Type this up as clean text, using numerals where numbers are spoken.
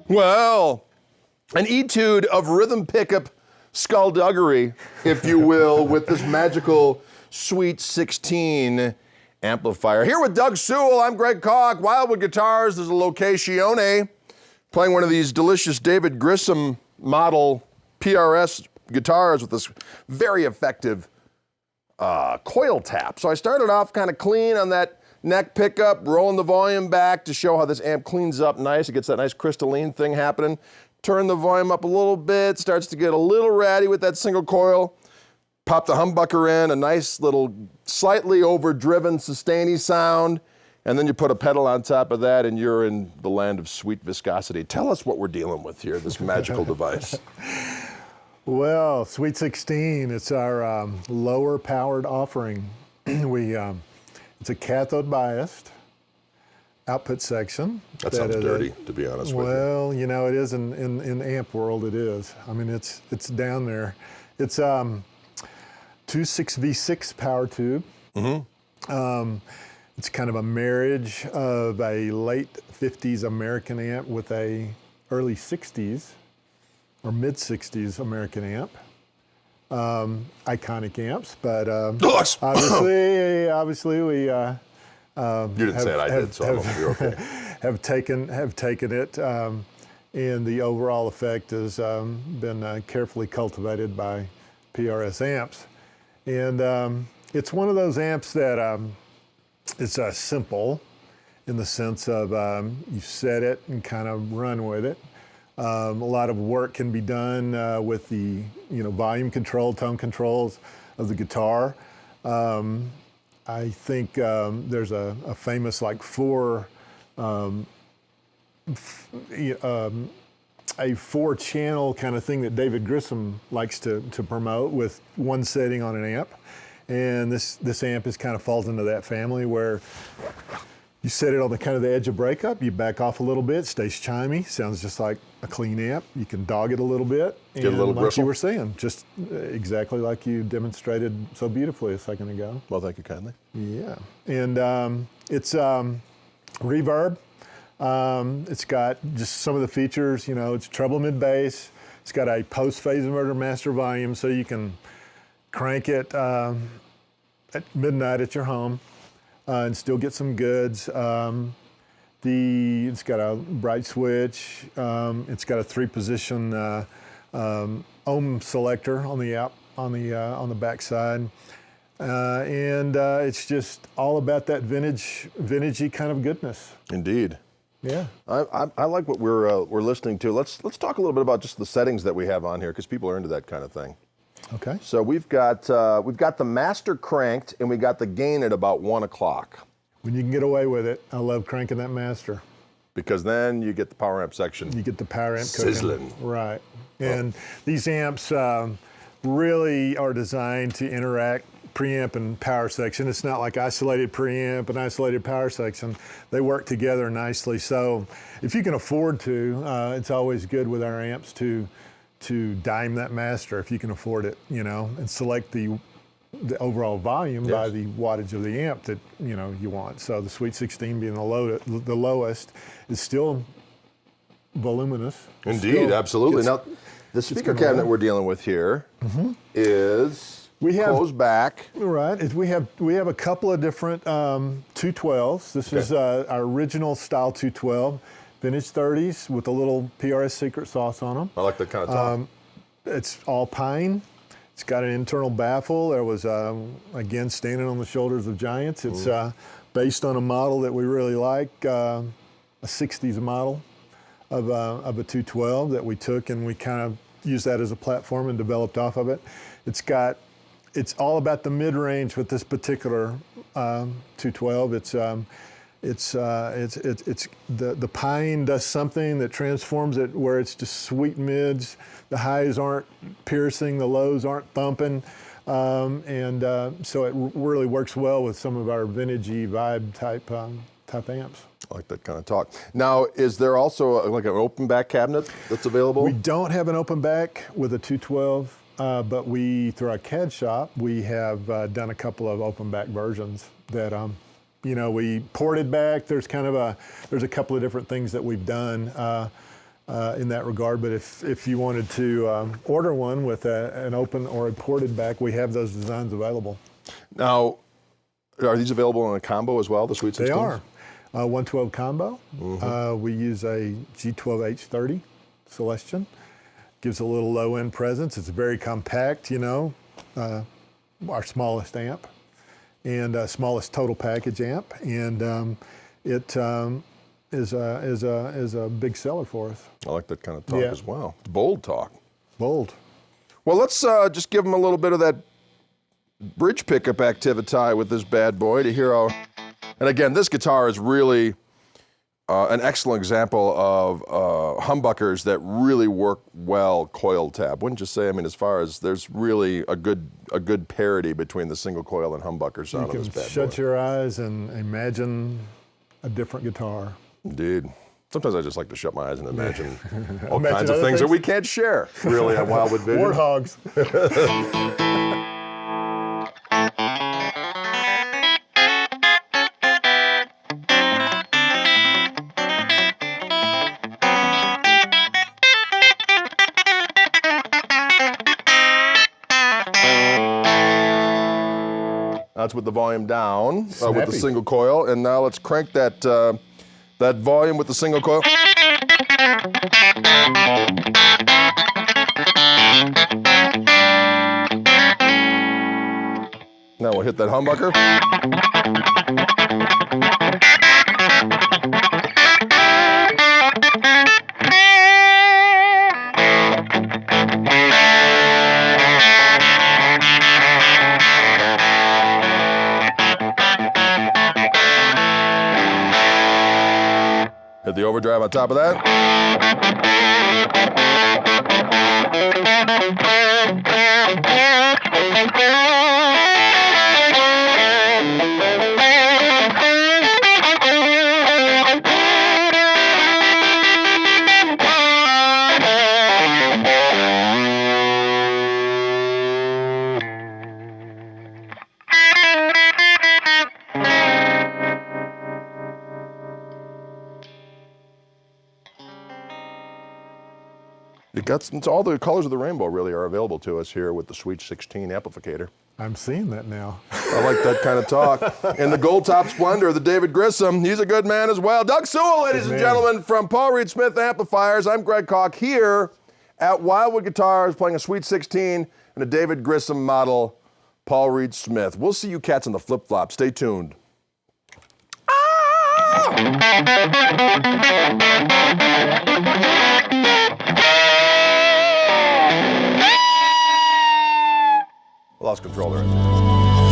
Well, an etude of rhythm pickup skullduggery, if you will, with this magical Sweet 16 amplifier. Here with Doug Sewell, I'm Greg Koch. Wildwood Guitars, there's a location, playing one of these delicious David Grissom model PRS guitars with this very effective coil tap. So I started off kind of clean on that neck pickup, rolling the volume back to show how this amp cleans up nice. It gets that nice crystalline thing happening. Turn the volume up a little bit, starts to get a little ratty with that single coil. Pop the humbucker in, a nice little slightly overdriven sustainy sound, and then you put a pedal on top of that and you're in the land of sweet viscosity. Tell us what we're dealing with here, this magical device. Well, Sweet 16, it's our lower powered offering. It's a cathode biased output section. That sounds dirty, to be honest with you. Well, you know, it is in amp world, it is. I mean, it's down there. It's 2.6V6 power tube. Mm-hmm. It's kind of a marriage of a late 50s American amp with a early 60s or mid 60s American amp. Iconic amps, but obviously we you didn't say it, I did, so you're okay. have taken it, and the overall effect has been carefully cultivated by PRS amps, and it's one of those amps that it's simple in the sense of you set it and kind of run with it. A lot of work can be done with the volume control, tone controls of the guitar. I think there's a famous a 4-channel kind of thing that David Grissom likes to promote with one setting on an amp, and this amp is kind of falls into that family where you set it on the kind of the edge of breakup, you back off a little bit, stays chimey, sounds just like a clean amp. You can dog it a little bit. Get a little like bristle. you were saying, just exactly like you demonstrated so beautifully a second ago. Well, thank you kindly. Yeah, and it's Reverb. It's got just some of the features, it's treble mid-bass. It's got a post-phase inverter master volume, so you can crank it at midnight at your home. And still get some goods. It's got a bright switch. It's got a 3-position ohm selector on the back side, and it's just all about that vintagey kind of goodness. Indeed. Yeah. I like what we're listening to. Let's talk a little bit about just the settings that we have on here, because people are into that kind of thing. Okay. So we've got the master cranked, and we got the gain at about 1 o'clock. When you can get away with it, I love cranking that master. Because then you get the power amp section. You get the power amp sizzling. Cooking. Right. And these amps really are designed to interact preamp and power section. It's not like isolated preamp and isolated power section. They work together nicely. So if you can afford to, it's always good with our amps to dime that master if you can afford it, and select the overall volume by the wattage of the amp that you want. So the Sweet 16 being the lowest is still voluminous. Indeed, absolutely. Now, the speaker cabinet we're dealing with here is closed back. Right. We have a couple of different 212s. This is our original style 212. Vintage 30s with a little PRS secret sauce on them. I like that kind of top. It's all pine. It's got an internal baffle. There was, again, standing on the shoulders of giants. It's based on a model that we really like, a 60s model of a 212 that we took, and we kind of used that as a platform and developed off of it. It's all about the mid-range with this particular 212. The pine does something that transforms it where it's just sweet mids. The highs aren't piercing, the lows aren't thumping, so it really works well with some of our vintagey vibe type amps. I like that kind of talk. Now, is there also like an open back cabinet that's available? We don't have an open back with a 212, but through our CAD shop, we have done a couple of open back versions that we ported back. There's a couple of different things that we've done. in that regard. But if you wanted to order one with an open or a ported back, we have those designs available. Now, are these available in a combo as well, the Sweet 16s? They are. 112 combo. We use a G12H30 Celestion. Gives a little low-end presence. It's very compact, you know, our smallest amp and smallest total package amp, and it is a big seller for us. I like that kind of talk as well. Bold talk. Bold. Well, let's just give them a little bit of that bridge pickup activity with this bad boy to hear how. And again, this guitar is really an excellent example of humbuckers that really work well coil tab. Wouldn't you say? I mean, as far as there's really a good parity between the single coil and humbucker sound of this bad boy. Shut your eyes and imagine a different guitar. Indeed. Sometimes I just like to shut my eyes and imagine all kinds of things that we can't share, really, at Wildwood Vision. Warthogs. That's with the volume down, with the single coil. And now let's crank that, that volume with the single coil. Now we'll hit that humbucker. Hit the overdrive on top of that. It's all the colors of the rainbow really are available to us here with the Sweet 16 amplificator. I'm seeing that now. I like that kind of talk. And the gold top splendor of the David Grissom. He's a good man as well. Doug Sewell, ladies and gentlemen, from Paul Reed Smith Amplifiers. I'm Greg Koch here at Wildwood Guitars playing a Sweet 16 and a David Grissom model Paul Reed Smith. We'll see you cats on the flip-flop. Stay tuned. Lost control there.